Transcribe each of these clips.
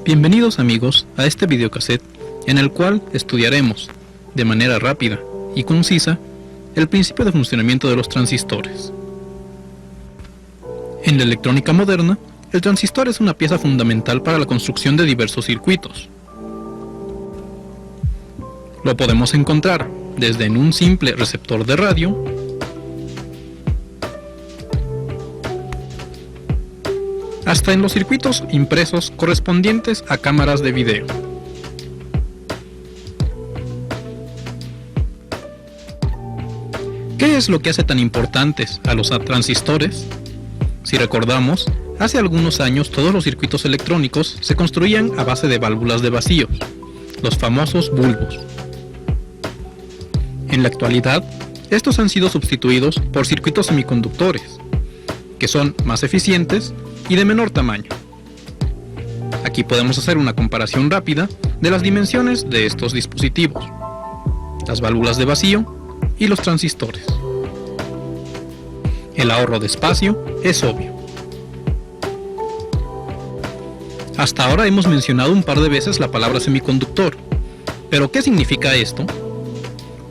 Bienvenidos amigos a este videocassette en el cual estudiaremos, de manera rápida y concisa, el principio de funcionamiento de los transistores. En la electrónica moderna, el transistor es una pieza fundamental para la construcción de diversos circuitos. Lo podemos encontrar desde en un simple receptor de radio, hasta en los circuitos impresos correspondientes a cámaras de video. ¿Qué es lo que hace tan importantes a los transistores? Si recordamos, hace algunos años todos los circuitos electrónicos se construían a base de válvulas de vacío, los famosos bulbos. En la actualidad, estos han sido sustituidos por circuitos semiconductores, que son más eficientes y de menor tamaño. Aquí podemos hacer una comparación rápida de las dimensiones de estos dispositivos, las válvulas de vacío y los transistores. El ahorro de espacio es obvio. Hasta ahora hemos mencionado un par de veces la palabra semiconductor, pero ¿qué significa esto?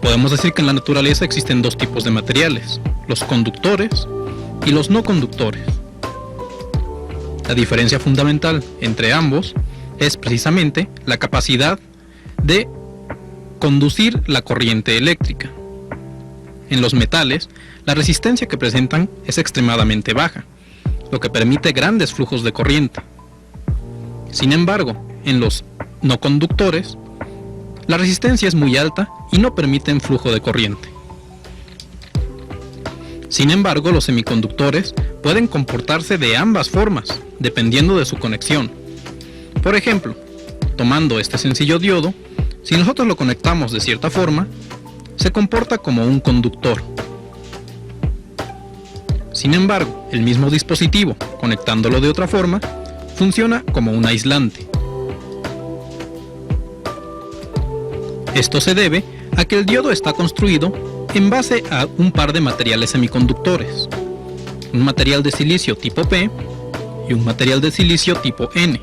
Podemos decir que en la naturaleza existen dos tipos de materiales, los conductores y los no conductores. La diferencia fundamental entre ambos es precisamente la capacidad de conducir la corriente eléctrica. En los metales, la resistencia que presentan es extremadamente baja, lo que permite grandes flujos de corriente. Sin embargo, en los no conductores, la resistencia es muy alta y no permiten flujo de corriente. Sin embargo, los semiconductores pueden comportarse de ambas formas, dependiendo de su conexión. Por ejemplo, tomando este sencillo diodo, si nosotros lo conectamos de cierta forma, se comporta como un conductor. Sin embargo, el mismo dispositivo, conectándolo de otra forma, funciona como un aislante. Esto se debe a que el diodo está construido en base a un par de materiales semiconductores, un material de silicio tipo P y un material de silicio tipo N.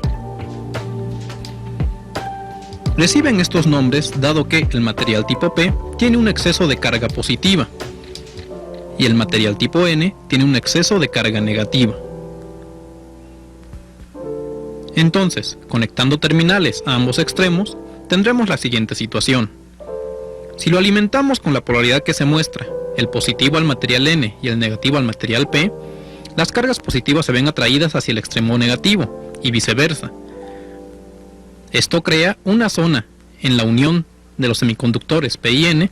Reciben estos nombres dado que el material tipo P tiene un exceso de carga positiva y el material tipo N tiene un exceso de carga negativa. Entonces, conectando terminales a ambos extremos, tendremos la siguiente situación. Si lo alimentamos con la polaridad que se muestra, el positivo al material N y el negativo al material P, las cargas positivas se ven atraídas hacia el extremo negativo y viceversa. Esto crea una zona en la unión de los semiconductores P y N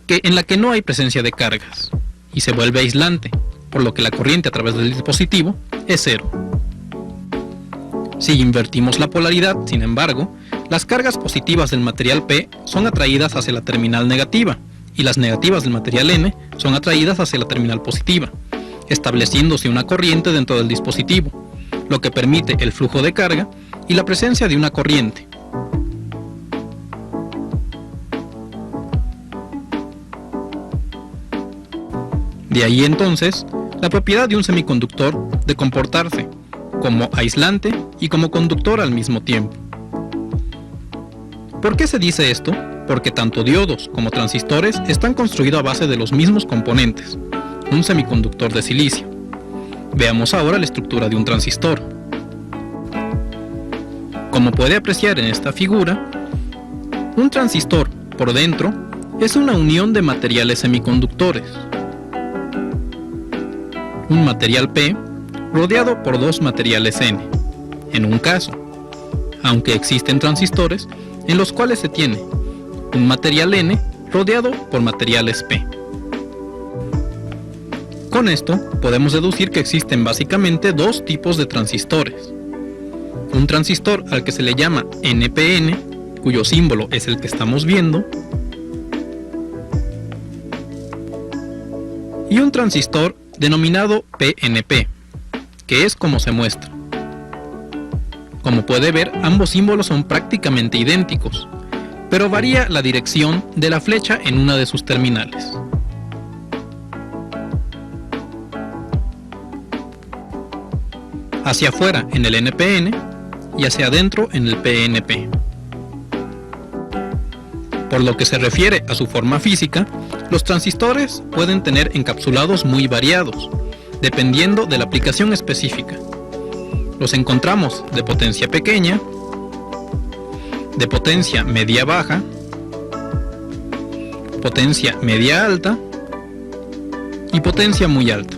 en la que no hay presencia de cargas y se vuelve aislante, por lo que la corriente a través del dispositivo es cero. Si invertimos la polaridad, sin embargo, las cargas positivas del material P son atraídas hacia la terminal negativa y las negativas del material N son atraídas hacia la terminal positiva, estableciéndose una corriente dentro del dispositivo, lo que permite el flujo de carga y la presencia de una corriente. De ahí entonces la propiedad de un semiconductor de comportarse como aislante y como conductor al mismo tiempo. ¿Por qué se dice esto? Porque tanto diodos como transistores están construidos a base de los mismos componentes, un semiconductor de silicio. Veamos ahora la estructura de un transistor. Como puede apreciar en esta figura, un transistor por dentro es una unión de materiales semiconductores. Un material P rodeado por dos materiales N, en un caso, aunque existen transistores en los cuales se tiene un material N rodeado por materiales P. Con esto podemos deducir que existen básicamente dos tipos de transistores. Un transistor al que se le llama NPN, cuyo símbolo es el que estamos viendo, y un transistor denominado PNP, que es como se muestra. Como puede ver, ambos símbolos son prácticamente idénticos, pero varía la dirección de la flecha en una de sus terminales. Hacia afuera en el NPN y hacia adentro en el PNP. Por lo que se refiere a su forma física, los transistores pueden tener encapsulados muy variados, dependiendo de la aplicación específica. Los encontramos de potencia pequeña, de potencia media-baja, potencia media-alta y potencia muy alta.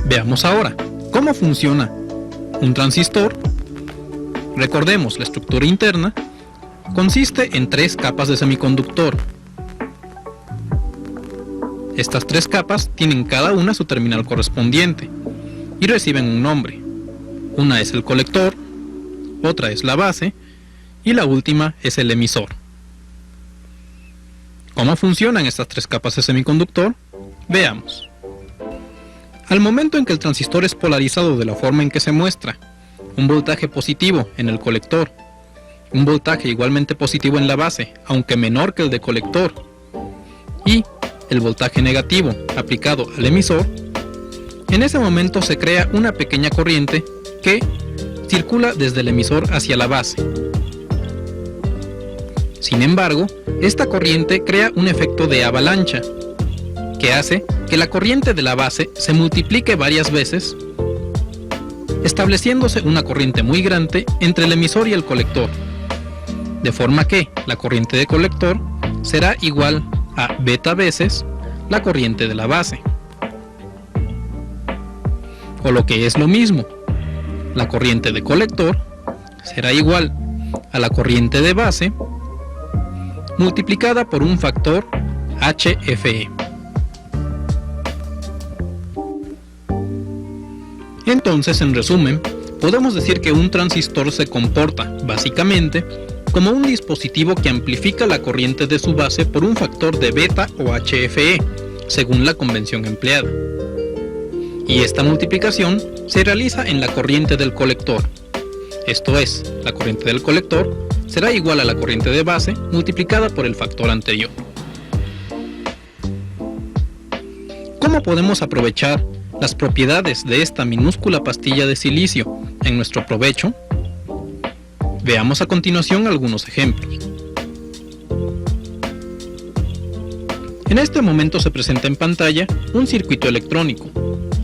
Veamos ahora cómo funciona un transistor. Recordemos, la estructura interna consiste en 3 capas de semiconductor. Estas 3 capas tienen cada una su terminal correspondiente y reciben un nombre. Una es el colector, otra es la base y la última es el emisor. ¿Cómo funcionan estas 3 capas de semiconductor? Veamos. Al momento en que el transistor es polarizado de la forma en que se muestra, un voltaje positivo en el colector, un voltaje igualmente positivo en la base, aunque menor que el de colector, y el voltaje negativo aplicado al emisor, en ese momento se crea una pequeña corriente que circula desde el emisor hacia la base. Sin embargo, esta corriente crea un efecto de avalancha, que hace que la corriente de la base se multiplique varias veces, estableciéndose una corriente muy grande entre el emisor y el colector, de forma que la corriente de colector será igual a beta veces la corriente de la base. O lo que es lo mismo, la corriente de colector será igual a la corriente de base multiplicada por un factor HFE. Entonces, en resumen, podemos decir que un transistor se comporta, básicamente, como un dispositivo que amplifica la corriente de su base por un factor de beta o HFE, según la convención empleada. Y esta multiplicación se realiza en la corriente del colector. Esto es, la corriente del colector será igual a la corriente de base multiplicada por el factor anterior. ¿Cómo podemos aprovechar las propiedades de esta minúscula pastilla de silicio en nuestro provecho? Veamos a continuación algunos ejemplos. En este momento se presenta en pantalla un circuito electrónico,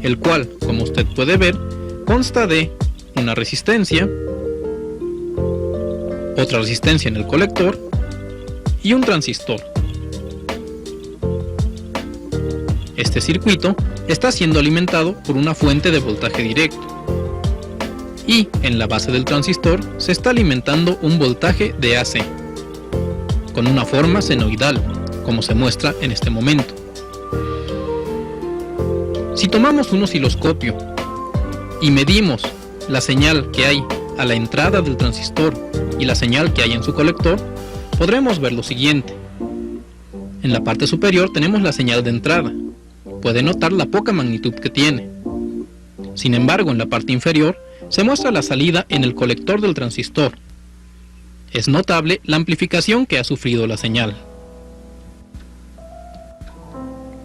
el cual, como usted puede ver, consta de una resistencia, otra resistencia en el colector y un transistor. Este circuito está siendo alimentado por una fuente de voltaje directo y en la base del transistor se está alimentando un voltaje de AC con una forma senoidal, como se muestra en este momento. Si tomamos un osciloscopio y medimos la señal que hay a la entrada del transistor y la señal que hay en su colector, podremos ver lo siguiente. En la parte superior tenemos la señal de entrada. Puede notar la poca magnitud que tiene. Sin embargo, en la parte inferior se muestra la salida en el colector del transistor. Es notable la amplificación que ha sufrido la señal.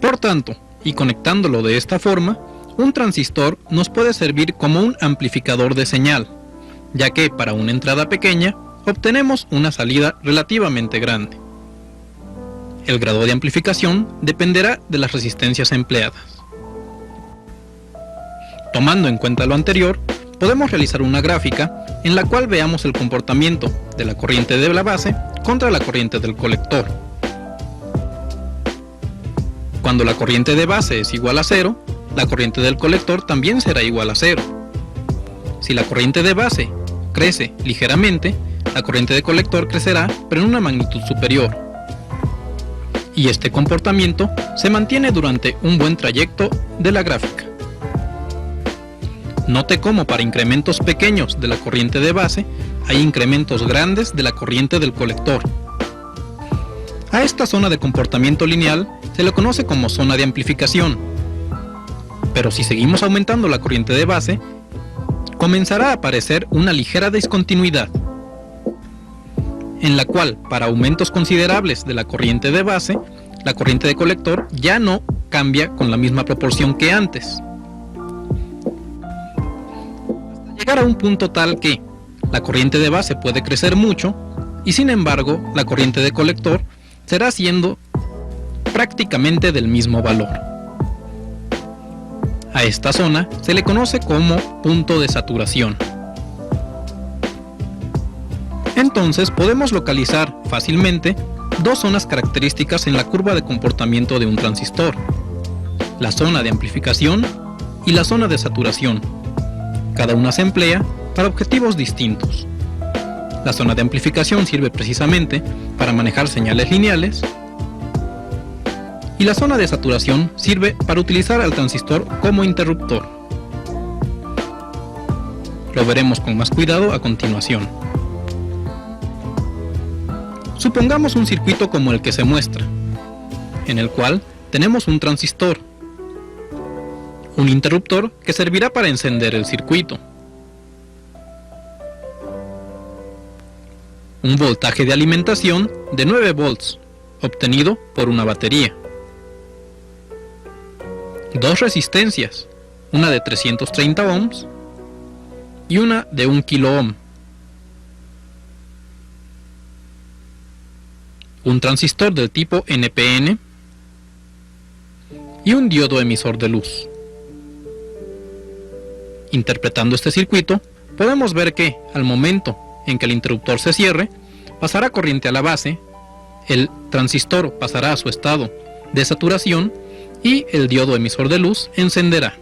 Por tanto, y conectándolo de esta forma, un transistor nos puede servir como un amplificador de señal, ya que para una entrada pequeña obtenemos una salida relativamente grande. El grado de amplificación dependerá de las resistencias empleadas. Tomando en cuenta lo anterior, podemos realizar una gráfica en la cual veamos el comportamiento de la corriente de la base contra la corriente del colector. Cuando la corriente de base es igual a 0, la corriente del colector también será igual a 0. Si la corriente de base crece ligeramente, la corriente de colector crecerá, pero en una magnitud superior. Y este comportamiento se mantiene durante un buen trayecto de la gráfica. Note cómo para incrementos pequeños de la corriente de base hay incrementos grandes de la corriente del colector. A esta zona de comportamiento lineal se le conoce como zona de amplificación. Pero si seguimos aumentando la corriente de base, comenzará a aparecer una ligera discontinuidad, en la cual, para aumentos considerables de la corriente de base, la corriente de colector ya no cambia con la misma proporción que antes, llegar a un punto tal que la corriente de base puede crecer mucho y sin embargo la corriente de colector será siendo prácticamente del mismo valor. A esta zona se le conoce como punto de saturación. Entonces podemos localizar fácilmente dos zonas características en la curva de comportamiento de un transistor: la zona de amplificación y la zona de saturación. Cada una se emplea para objetivos distintos. La zona de amplificación sirve precisamente para manejar señales lineales y la zona de saturación sirve para utilizar al transistor como interruptor. Lo veremos con más cuidado a continuación. Supongamos un circuito como el que se muestra, en el cual tenemos un transistor, un interruptor que servirá para encender el circuito, un voltaje de alimentación de 9 volts, obtenido por una batería, dos resistencias, una de 330 ohms y una de 1 kilo ohm, un transistor del tipo NPN y un diodo emisor de luz. Interpretando este circuito, podemos ver que, al momento en que el interruptor se cierre, pasará corriente a la base, el transistor pasará a su estado de saturación y el diodo emisor de luz encenderá.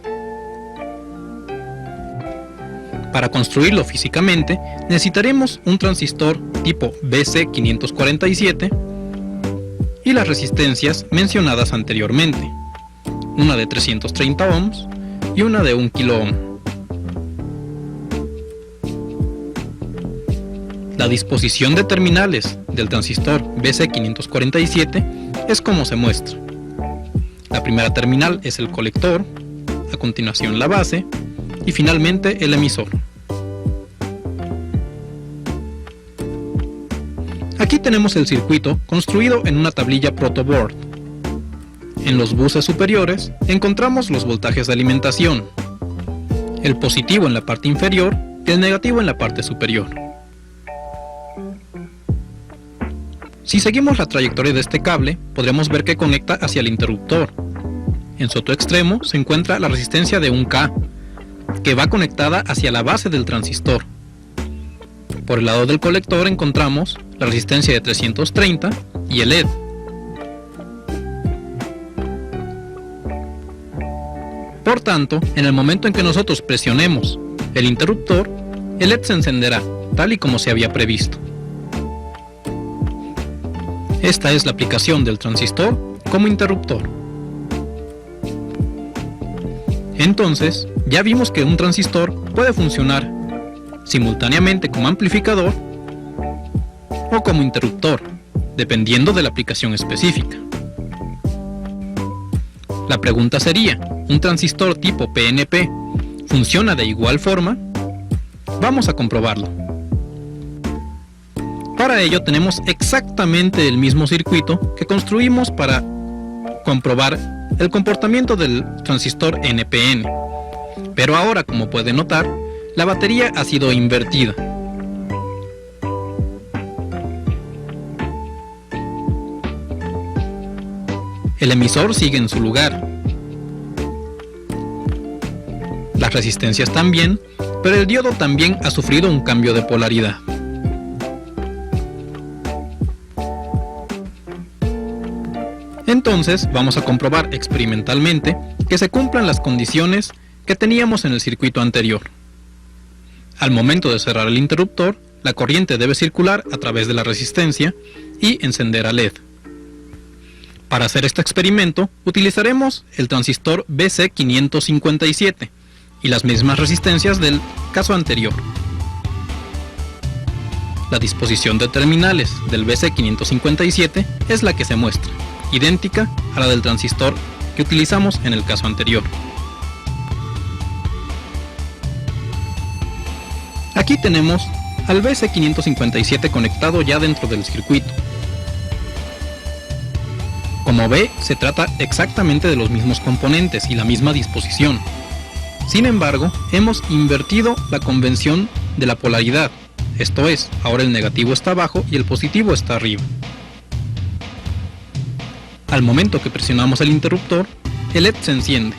Para construirlo físicamente, necesitaremos un transistor tipo BC547 y las resistencias mencionadas anteriormente, una de 330 ohms y una de 1 kilo ohm. La disposición de terminales del transistor BC547 es como se muestra. La primera terminal es el colector, a continuación la base y finalmente el emisor. Aquí tenemos el circuito construido en una tablilla protoboard. En los buses superiores encontramos los voltajes de alimentación, el positivo en la parte inferior y el negativo en la parte superior. Si seguimos la trayectoria de este cable, podremos ver que conecta hacia el interruptor. En su otro extremo se encuentra la resistencia de 1K, que va conectada hacia la base del transistor. Por el lado del colector encontramos la resistencia de 330 y el LED. Por tanto, en el momento en que nosotros presionemos el interruptor, el LED se encenderá, tal y como se había previsto. Esta es la aplicación del transistor como interruptor. Entonces, ya vimos que un transistor puede funcionar simultáneamente como amplificador o como interruptor, dependiendo de la aplicación específica. La pregunta sería, ¿un transistor tipo PNP funciona de igual forma? Vamos a comprobarlo. Para ello tenemos exactamente el mismo circuito que construimos para comprobar el comportamiento del transistor NPN, pero ahora, como pueden notar, la batería ha sido invertida. El emisor sigue en su lugar, las resistencias también, pero el diodo también ha sufrido un cambio de polaridad. Entonces vamos a comprobar experimentalmente que se cumplan las condiciones que teníamos en el circuito anterior. Al momento de cerrar el interruptor, la corriente debe circular a través de la resistencia y encender a LED. Para hacer este experimento utilizaremos el transistor BC557 y las mismas resistencias del caso anterior. La disposición de terminales del BC557 es la que se muestra, idéntica a la del transistor que utilizamos en el caso anterior. Aquí tenemos al BC557 conectado ya dentro del circuito. Como ve, se trata exactamente de los mismos componentes y la misma disposición. Sin embargo, hemos invertido la convención de la polaridad, esto es, ahora el negativo está abajo y el positivo está arriba. Al momento que presionamos el interruptor, el LED se enciende,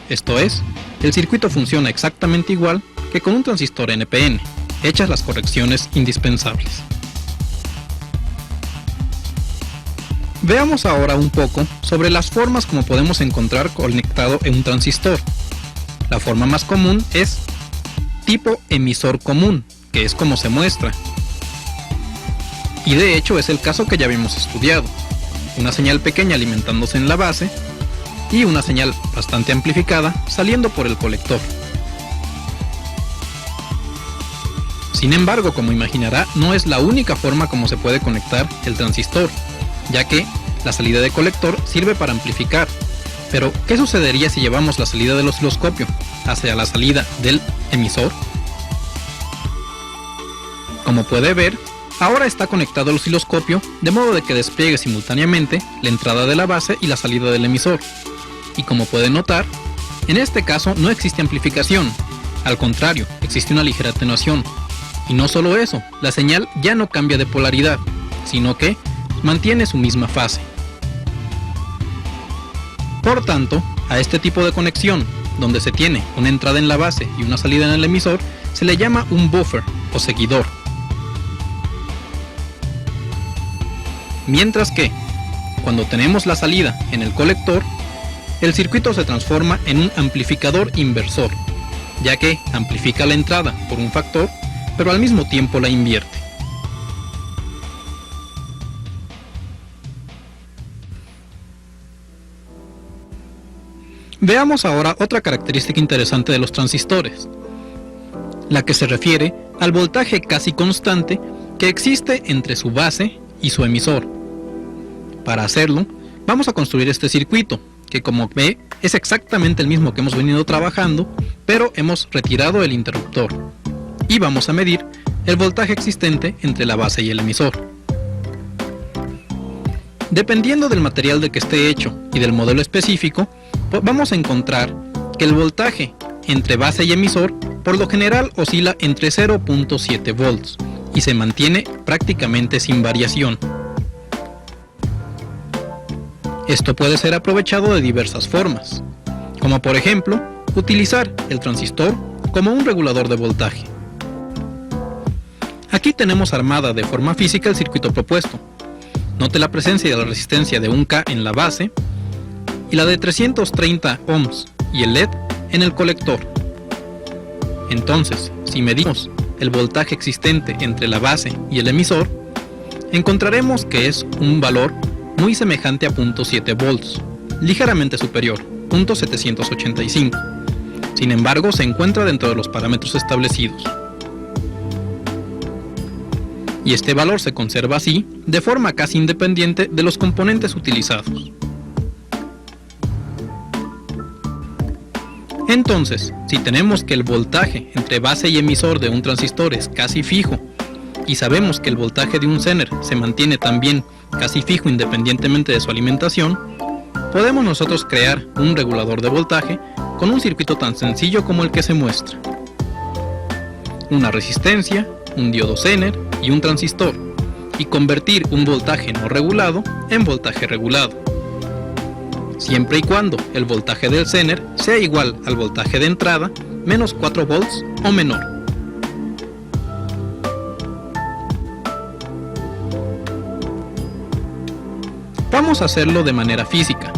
esto es, el circuito funciona exactamente igual que con un transistor NPN, hechas las correcciones indispensables. Veamos ahora un poco sobre las formas como podemos encontrar conectado en un transistor. La forma más común es tipo emisor común, que es como se muestra. Y de hecho es el caso que ya habíamos estudiado. Una señal pequeña alimentándose en la base y una señal bastante amplificada saliendo por el colector. Sin embargo, como imaginará, no es la única forma como se puede conectar el transistor, ya que la salida de colector sirve para amplificar. Pero, ¿qué sucedería si llevamos la salida del osciloscopio hacia la salida del emisor? Como puede ver, ahora está conectado el osciloscopio de modo de que despliegue simultáneamente la entrada de la base y la salida del emisor. Y como pueden notar, en este caso no existe amplificación, al contrario, existe una ligera atenuación. Y no solo eso, la señal ya no cambia de polaridad, sino que mantiene su misma fase. Por tanto, a este tipo de conexión, donde se tiene una entrada en la base y una salida en el emisor, se le llama un buffer o seguidor. Mientras que, cuando tenemos la salida en el colector, el circuito se transforma en un amplificador inversor, ya que amplifica la entrada por un factor, pero al mismo tiempo la invierte. Veamos ahora otra característica interesante de los transistores, la que se refiere al voltaje casi constante que existe entre su base y su emisor. Para hacerlo, vamos a construir este circuito, que como ve es exactamente el mismo que hemos venido trabajando, pero hemos retirado el interruptor. Y vamos a medir el voltaje existente entre la base y el emisor. Dependiendo del material de que esté hecho y del modelo específico, vamos a encontrar que el voltaje entre base y emisor por lo general oscila entre 0.7 volts y se mantiene prácticamente sin variación. Esto puede ser aprovechado de diversas formas, como por ejemplo, utilizar el transistor como un regulador de voltaje. Aquí tenemos armada de forma física el circuito propuesto. Note la presencia de la resistencia de 1K en la base y la de 330 ohms y el LED en el colector. Entonces, si medimos el voltaje existente entre la base y el emisor, encontraremos que es un valor muy semejante a 0.7 volts, ligeramente superior, 0.785. Sin embargo, se encuentra dentro de los parámetros establecidos. Y este valor se conserva así, de forma casi independiente de los componentes utilizados. Entonces, si tenemos que el voltaje entre base y emisor de un transistor es casi fijo, y sabemos que el voltaje de un Zener se mantiene también casi fijo independientemente de su alimentación, podemos nosotros crear un regulador de voltaje con un circuito tan sencillo como el que se muestra. Una resistencia, un diodo Zener y un transistor, y convertir un voltaje no regulado en voltaje regulado, siempre y cuando el voltaje del Zener sea igual al voltaje de entrada menos 4 volts o menor. Vamos a hacerlo de manera física.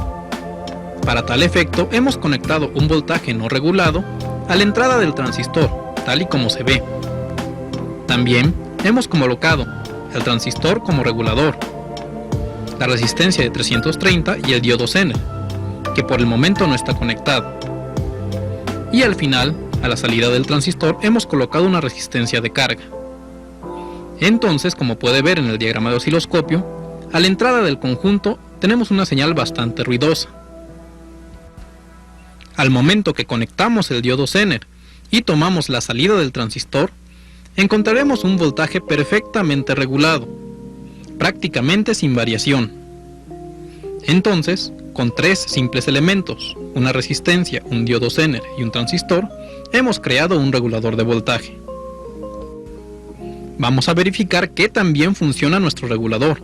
Para tal efecto hemos conectado un voltaje no regulado a la entrada del transistor, tal y como se ve. También hemos colocado el transistor como regulador, la resistencia de 330 y el diodo Zener, que por el momento no está conectado. Y al final, a la salida del transistor, hemos colocado una resistencia de carga. Entonces, como puede ver en el diagrama de osciloscopio, a la entrada del conjunto tenemos una señal bastante ruidosa. Al momento que conectamos el diodo Zener y tomamos la salida del transistor, encontraremos un voltaje perfectamente regulado, prácticamente sin variación. Entonces, Con 3 simples elementos, una resistencia, un diodo Zener y un transistor, hemos creado un regulador de voltaje. Vamos a verificar que también funciona nuestro regulador,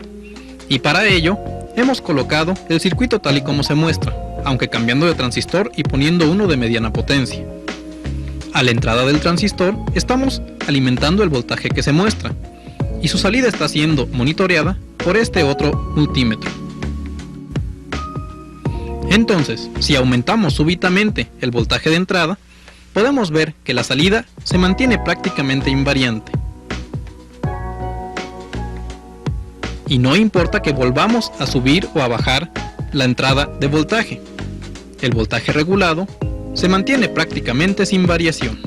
y para ello hemos colocado el circuito tal y como se muestra, aunque cambiando de transistor y poniendo uno de mediana potencia. A la entrada del transistor estamos alimentando el voltaje que se muestra, y su salida está siendo monitoreada por este otro multímetro. Entonces, si aumentamos súbitamente el voltaje de entrada, podemos ver que la salida se mantiene prácticamente invariante. Y no importa que volvamos a subir o a bajar la entrada de voltaje, el voltaje regulado se mantiene prácticamente sin variación.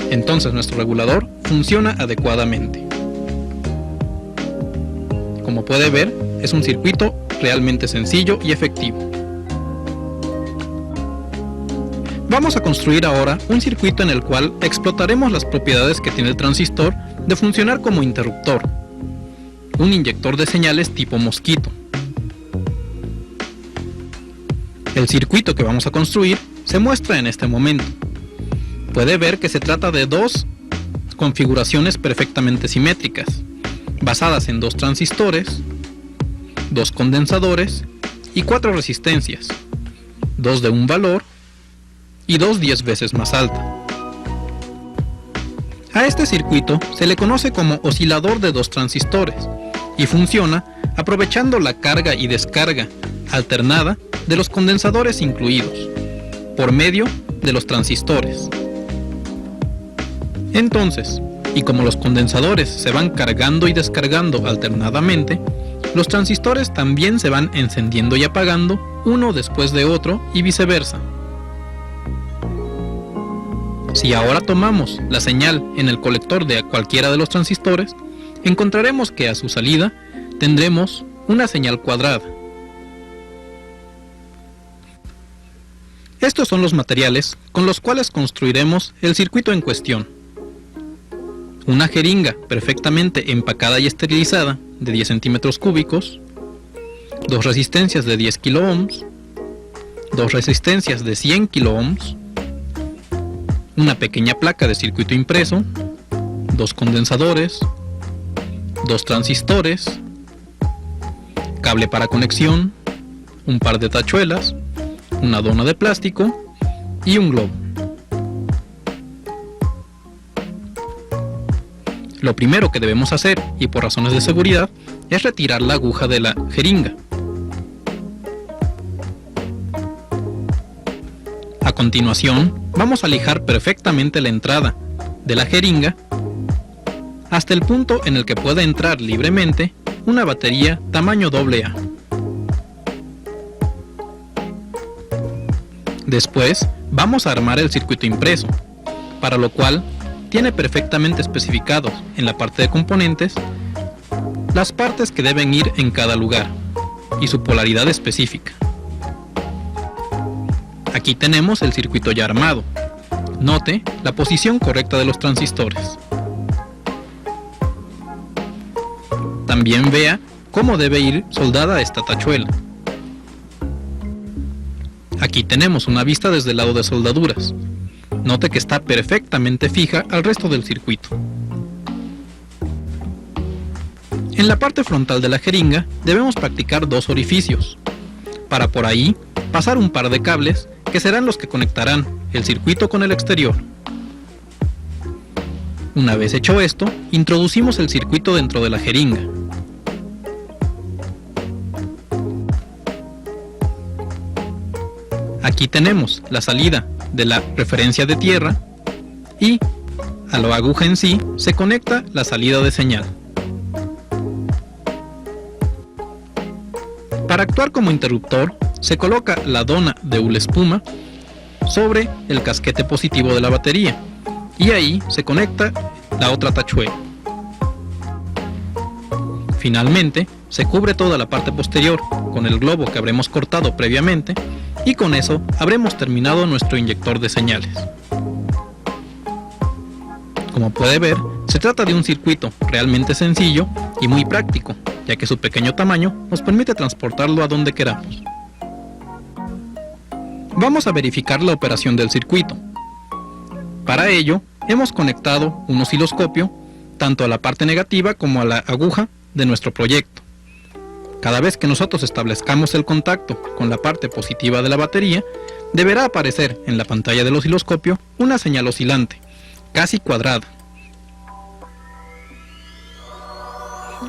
Entonces nuestro regulador funciona adecuadamente. Como puede ver, es un circuito realmente sencillo y efectivo. Vamos a construir ahora un circuito en el cual explotaremos las propiedades que tiene el transistor de funcionar como interruptor, un inyector de señales tipo mosquito. El circuito que vamos a construir se muestra en este momento. Puede ver que se trata de dos configuraciones perfectamente simétricas, basadas en 2 transistores, 2 condensadores y 4 resistencias, 2 de un valor y 2 10 veces más alta. A este circuito se le conoce como oscilador de 2 transistores y funciona aprovechando la carga y descarga alternada de los condensadores incluidos, por medio de los transistores. Entonces, y como los condensadores se van cargando y descargando alternadamente, los transistores también se van encendiendo y apagando uno después de otro y viceversa. Si ahora tomamos la señal en el colector de cualquiera de los transistores, encontraremos que a su salida tendremos una señal cuadrada. Estos son los materiales con los cuales construiremos el circuito en cuestión. Una jeringa perfectamente empacada y esterilizada de 10 centímetros cúbicos, 2 resistencias de 10 kiloohms, 2 resistencias de 100 kiloohms, una pequeña placa de circuito impreso, 2 condensadores, 2 transistores, cable para conexión, un par de tachuelas, una dona de plástico y un globo. Lo primero que debemos hacer, y por razones de seguridad, es retirar la aguja de la jeringa. A continuación, vamos a lijar perfectamente la entrada de la jeringa hasta el punto en el que pueda entrar libremente una batería tamaño AA. Después, vamos a armar el circuito impreso, para lo cual tiene perfectamente especificados en la parte de componentes las partes que deben ir en cada lugar y su polaridad específica. Aquí tenemos el circuito ya armado. Note la posición correcta de los transistores. También vea cómo debe ir soldada esta tachuela. Aquí tenemos una vista desde el lado de soldaduras. Note que está perfectamente fija al resto del circuito. En la parte frontal de la jeringa debemos practicar 2 orificios, para por ahí pasar un par de cables que serán los que conectarán el circuito con el exterior. Una vez hecho esto, introducimos el circuito dentro de la jeringa. Aquí tenemos la salida de la referencia de tierra y a la aguja en sí se conecta la salida de señal. Para actuar como interruptor, se coloca la dona de hule espuma sobre el casquete positivo de la batería y ahí se conecta la otra tachuela. Finalmente, se cubre toda la parte posterior con el globo que habremos cortado previamente y con eso habremos terminado nuestro inyector de señales. Como puede ver, se trata de un circuito realmente sencillo y muy práctico, ya que su pequeño tamaño nos permite transportarlo a donde queramos. Vamos a verificar la operación del circuito. Para ello, hemos conectado un osciloscopio tanto a la parte negativa como a la aguja de nuestro proyecto. Cada vez que nosotros establezcamos el contacto con la parte positiva de la batería, deberá aparecer en la pantalla del osciloscopio una señal oscilante, casi cuadrada.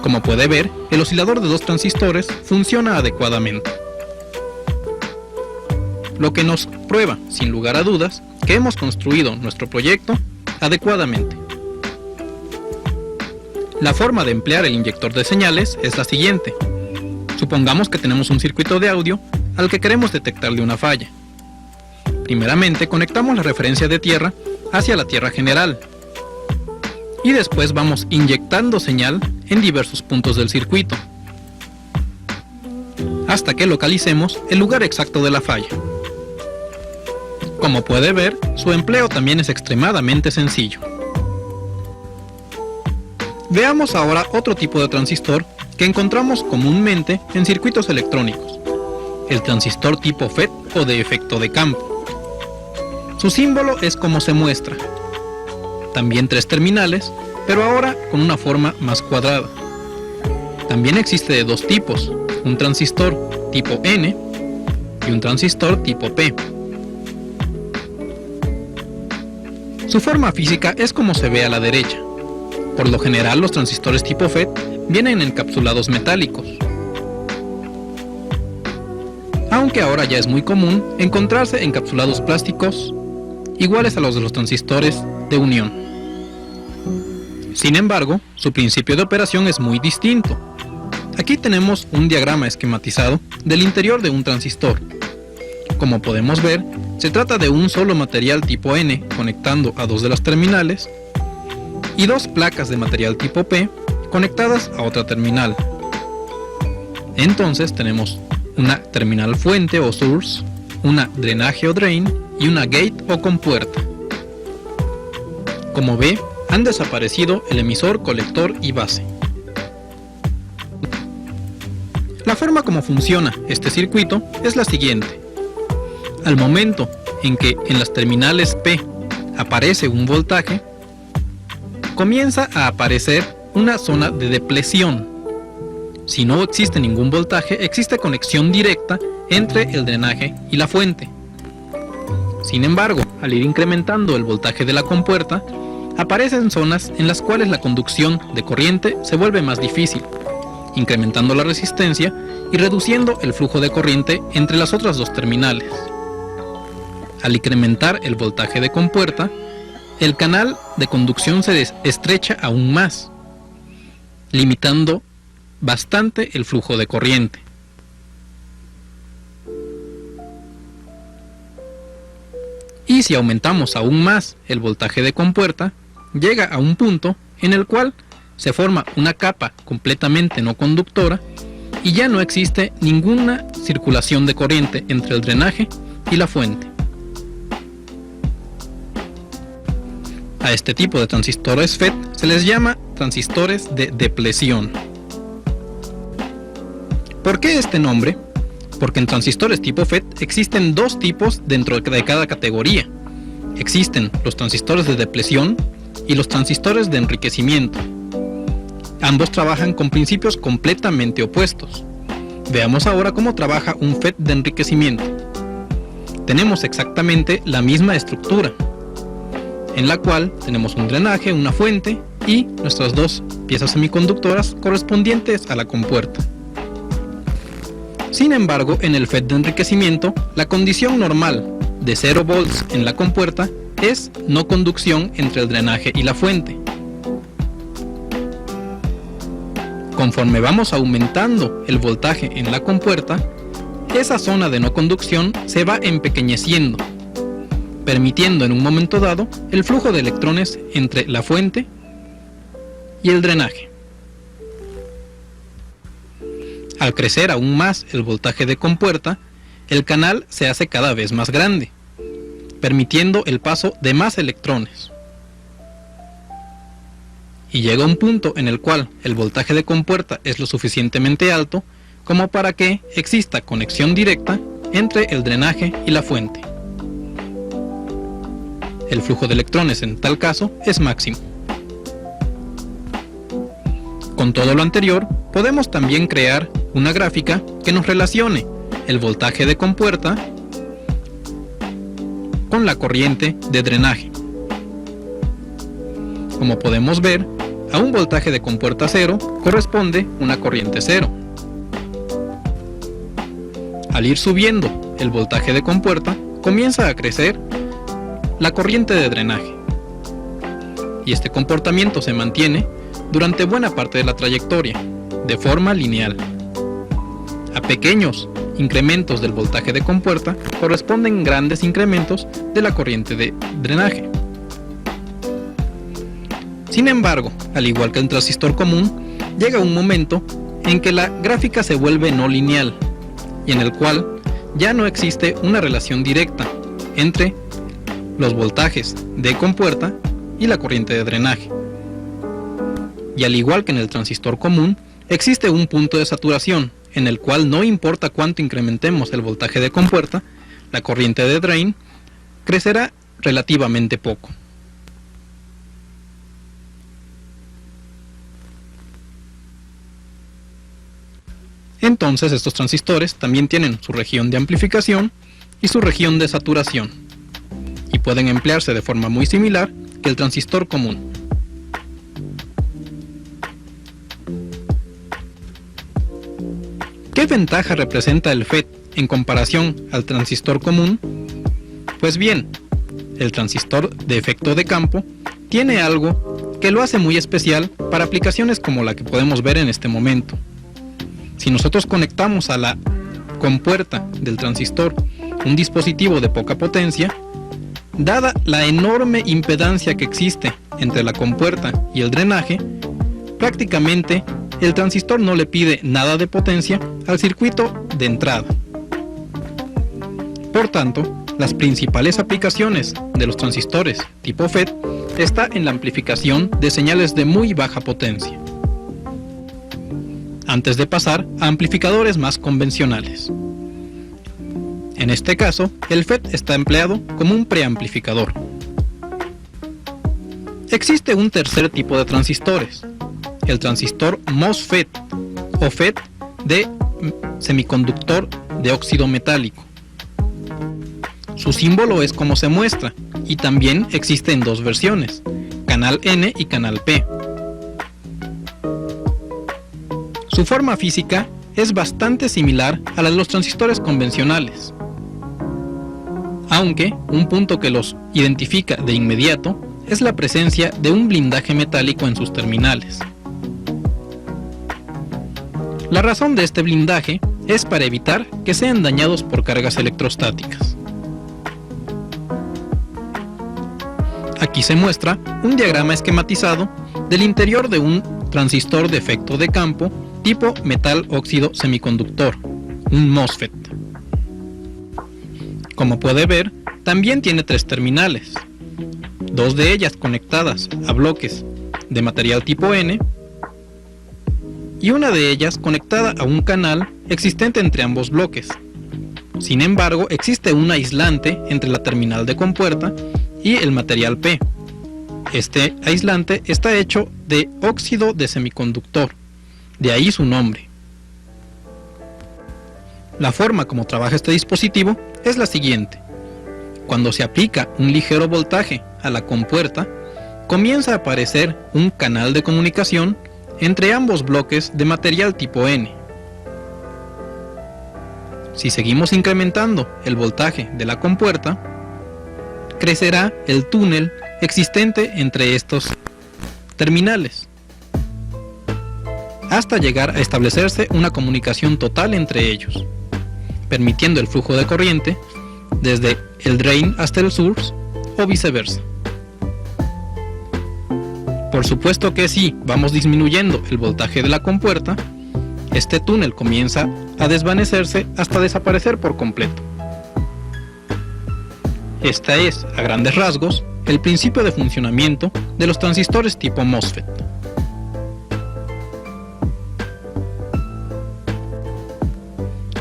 Como puede ver, el oscilador de 2 transistores funciona adecuadamente, lo que nos prueba, sin lugar a dudas, que hemos construido nuestro proyecto adecuadamente. La forma de emplear el inyector de señales es la siguiente. Supongamos que tenemos un circuito de audio al que queremos detectarle una falla. Primeramente conectamos la referencia de tierra hacia la tierra general y después vamos inyectando señal en diversos puntos del circuito hasta que localicemos el lugar exacto de la falla. Como puede ver, su empleo también es extremadamente sencillo. Veamos ahora otro tipo de transistor que encontramos comúnmente en circuitos electrónicos, el transistor tipo FET o de efecto de campo. Su símbolo es como se muestra, también 3 terminales, pero ahora con una forma más cuadrada. También existe de 2 tipos, un transistor tipo N y un transistor tipo P. Su forma física es como se ve a la derecha. Por lo general, los transistores tipo FET vienen encapsulados metálicos, aunque ahora ya es muy común encontrarse encapsulados plásticos iguales a los de los transistores de unión. Sin embargo, su principio de operación es muy distinto. Aquí tenemos un diagrama esquematizado del interior de un transistor. Como podemos ver, se trata de un solo material tipo N conectando a 2 de las terminales y 2 placas de material tipo P conectadas a otra terminal. Entonces tenemos una terminal fuente o source, una drenaje o drain y una gate o compuerta. Como ve, han desaparecido el emisor, colector y base. La forma como funciona este circuito es la siguiente. Al momento en que en las terminales P aparece un voltaje, comienza a aparecer una zona de depleción. Si no existe ningún voltaje, existe conexión directa entre el drenaje y la fuente. Sin embargo, al ir incrementando el voltaje de la compuerta, aparecen zonas en las cuales la conducción de corriente se vuelve más difícil, incrementando la resistencia y reduciendo el flujo de corriente entre las otras 2 terminales. Al incrementar el voltaje de compuerta, el canal de conducción se estrecha aún más, limitando bastante el flujo de corriente. Y si aumentamos aún más el voltaje de compuerta, llega a un punto en el cual se forma una capa completamente no conductora y ya no existe ninguna circulación de corriente entre el drenaje y la fuente. A este tipo de transistores FET se les llama transistores de depleción. ¿Por qué este nombre? Porque en transistores tipo FET existen 2 tipos dentro de cada categoría. Existen los transistores de depleción y los transistores de enriquecimiento. Ambos trabajan con principios completamente opuestos. Veamos ahora cómo trabaja un FET de enriquecimiento. Tenemos exactamente la misma estructura, en la cual tenemos un drenaje, una fuente y nuestras 2 piezas semiconductoras correspondientes a la compuerta. Sin embargo, en el FET de enriquecimiento, la condición normal de 0 volts en la compuerta es no conducción entre el drenaje y la fuente. Conforme vamos aumentando el voltaje en la compuerta, esa zona de no conducción se va empequeñeciendo, permitiendo en un momento dado el flujo de electrones entre la fuente y el drenaje. Al crecer aún más el voltaje de compuerta, el canal se hace cada vez más grande, permitiendo el paso de más electrones. Y llega un punto en el cual el voltaje de compuerta es lo suficientemente alto como para que exista conexión directa entre el drenaje y la fuente. El flujo de electrones en tal caso es máximo. Con todo lo anterior, podemos también crear una gráfica que nos relacione el voltaje de compuerta con la corriente de drenaje. Como podemos ver, a un voltaje de compuerta 0 corresponde una corriente 0. Al ir subiendo el voltaje de compuerta, comienza a crecer la corriente de drenaje. Y este comportamiento se mantiene durante buena parte de la trayectoria, de forma lineal. A pequeños incrementos del voltaje de compuerta corresponden grandes incrementos de la corriente de drenaje. Sin embargo, al igual que el transistor común, llega un momento en que la gráfica se vuelve no lineal y en el cual ya no existe una relación directa entre los voltajes de compuerta y la corriente de drenaje. Y al igual que en el transistor común, existe un punto de saturación en el cual no importa cuánto incrementemos el voltaje de compuerta, la corriente de drain crecerá relativamente poco. Entonces estos transistores también tienen su región de amplificación y su región de saturación, y pueden emplearse de forma muy similar que el transistor común. ¿Qué ventaja representa el FET en comparación al transistor común? Pues bien, el transistor de efecto de campo tiene algo que lo hace muy especial para aplicaciones como la que podemos ver en este momento. Si nosotros conectamos a la compuerta del transistor un dispositivo de poca potencia, dada la enorme impedancia que existe entre la compuerta y el drenaje, prácticamente el transistor no le pide nada de potencia al circuito de entrada. Por tanto, las principales aplicaciones de los transistores tipo FET está en la amplificación de señales de muy baja potencia, antes de pasar a amplificadores más convencionales. En este caso, el FET está empleado como un preamplificador. Existe un tercer tipo de transistores, el transistor MOSFET o FET de semiconductor de óxido metálico. Su símbolo es como se muestra, y también existe en dos versiones, canal N y canal P. Su forma física es bastante similar a la de los transistores convencionales, aunque un punto que los identifica de inmediato es la presencia de un blindaje metálico en sus terminales. La razón de este blindaje es para evitar que sean dañados por cargas electrostáticas. Aquí se muestra un diagrama esquematizado del interior de un transistor de efecto de campo tipo metal óxido semiconductor, un MOSFET. Como puede ver, también tiene tres terminales, dos de ellas conectadas a bloques de material tipo N y una de ellas conectada a un canal existente entre ambos bloques. Sin embargo, existe un aislante entre la terminal de compuerta y el material P. Este aislante está hecho de óxido de semiconductor, de ahí su nombre. La forma como trabaja este dispositivo es la siguiente. Cuando se aplica un ligero voltaje a la compuerta, comienza a aparecer un canal de comunicación entre ambos bloques de material tipo N. Si seguimos incrementando el voltaje de la compuerta, crecerá el túnel existente entre estos terminales, hasta llegar a establecerse una comunicación total entre ellos, permitiendo el flujo de corriente desde el drain hasta el source o viceversa. Por supuesto que si vamos disminuyendo el voltaje de la compuerta, este túnel comienza a desvanecerse hasta desaparecer por completo. Este es, a grandes rasgos, el principio de funcionamiento de los transistores tipo MOSFET.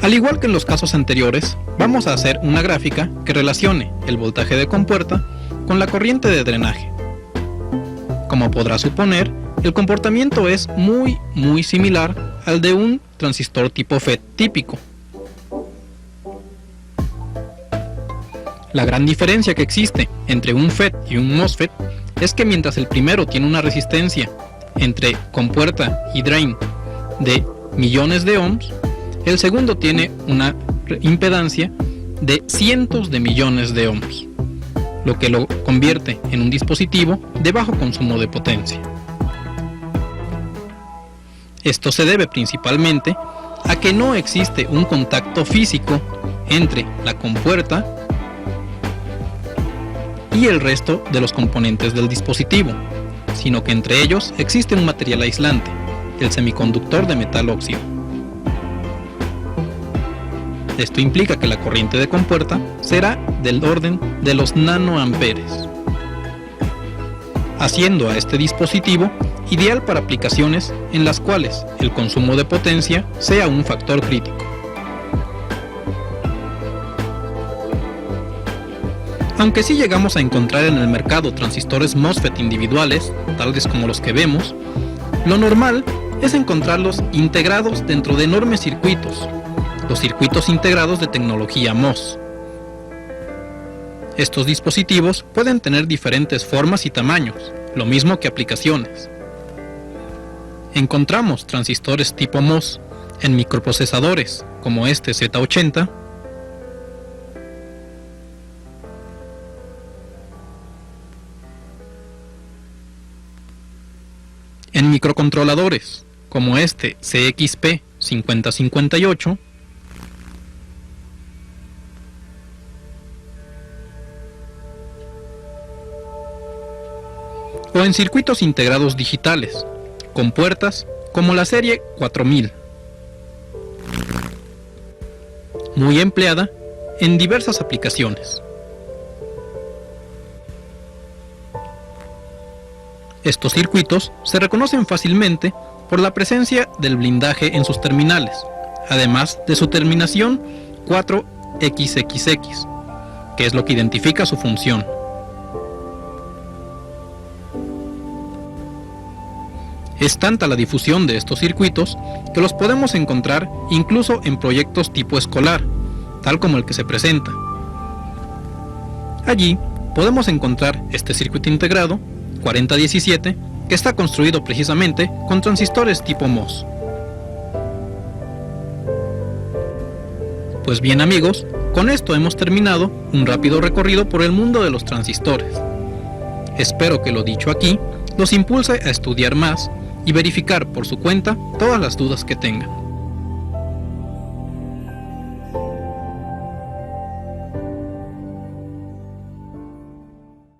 Al igual que en los casos anteriores, vamos a hacer una gráfica que relacione el voltaje de compuerta con la corriente de drenaje. Como podrás suponer, el comportamiento es muy similar al de un transistor tipo FET típico. La gran diferencia que existe entre un FET y un MOSFET es que mientras el primero tiene una resistencia entre compuerta y drain de millones de ohms, el segundo tiene una impedancia de cientos de millones de ohms, lo que lo convierte en un dispositivo de bajo consumo de potencia. Esto se debe principalmente a que no existe un contacto físico entre la compuerta y el resto de los componentes del dispositivo, sino que entre ellos existe un material aislante, el semiconductor de metal óxido. Esto implica que la corriente de compuerta será del orden de los nanoamperes, haciendo a este dispositivo ideal para aplicaciones en las cuales el consumo de potencia sea un factor crítico. Aunque sí llegamos a encontrar en el mercado transistores MOSFET individuales, tales como los que vemos, lo normal es encontrarlos integrados dentro de enormes circuitos, los circuitos integrados de tecnología MOS. Estos dispositivos pueden tener diferentes formas y tamaños, lo mismo que aplicaciones. Encontramos transistores tipo MOS en microprocesadores como este Z80, en microcontroladores como este CXP5058, o en circuitos integrados digitales, con puertas como la serie 4000, muy empleada en diversas aplicaciones. Estos circuitos se reconocen fácilmente por la presencia del blindaje en sus terminales, además de su terminación 4XXX, que es lo que identifica su función. Es tanta la difusión de estos circuitos que los podemos encontrar incluso en proyectos tipo escolar, tal como el que se presenta. Allí podemos encontrar este circuito integrado 4017, que está construido precisamente con transistores tipo MOS. Pues bien amigos, con esto hemos terminado un rápido recorrido por el mundo de los transistores. Espero que lo dicho aquí los impulse a estudiar más y verificar por su cuenta todas las dudas que tengan.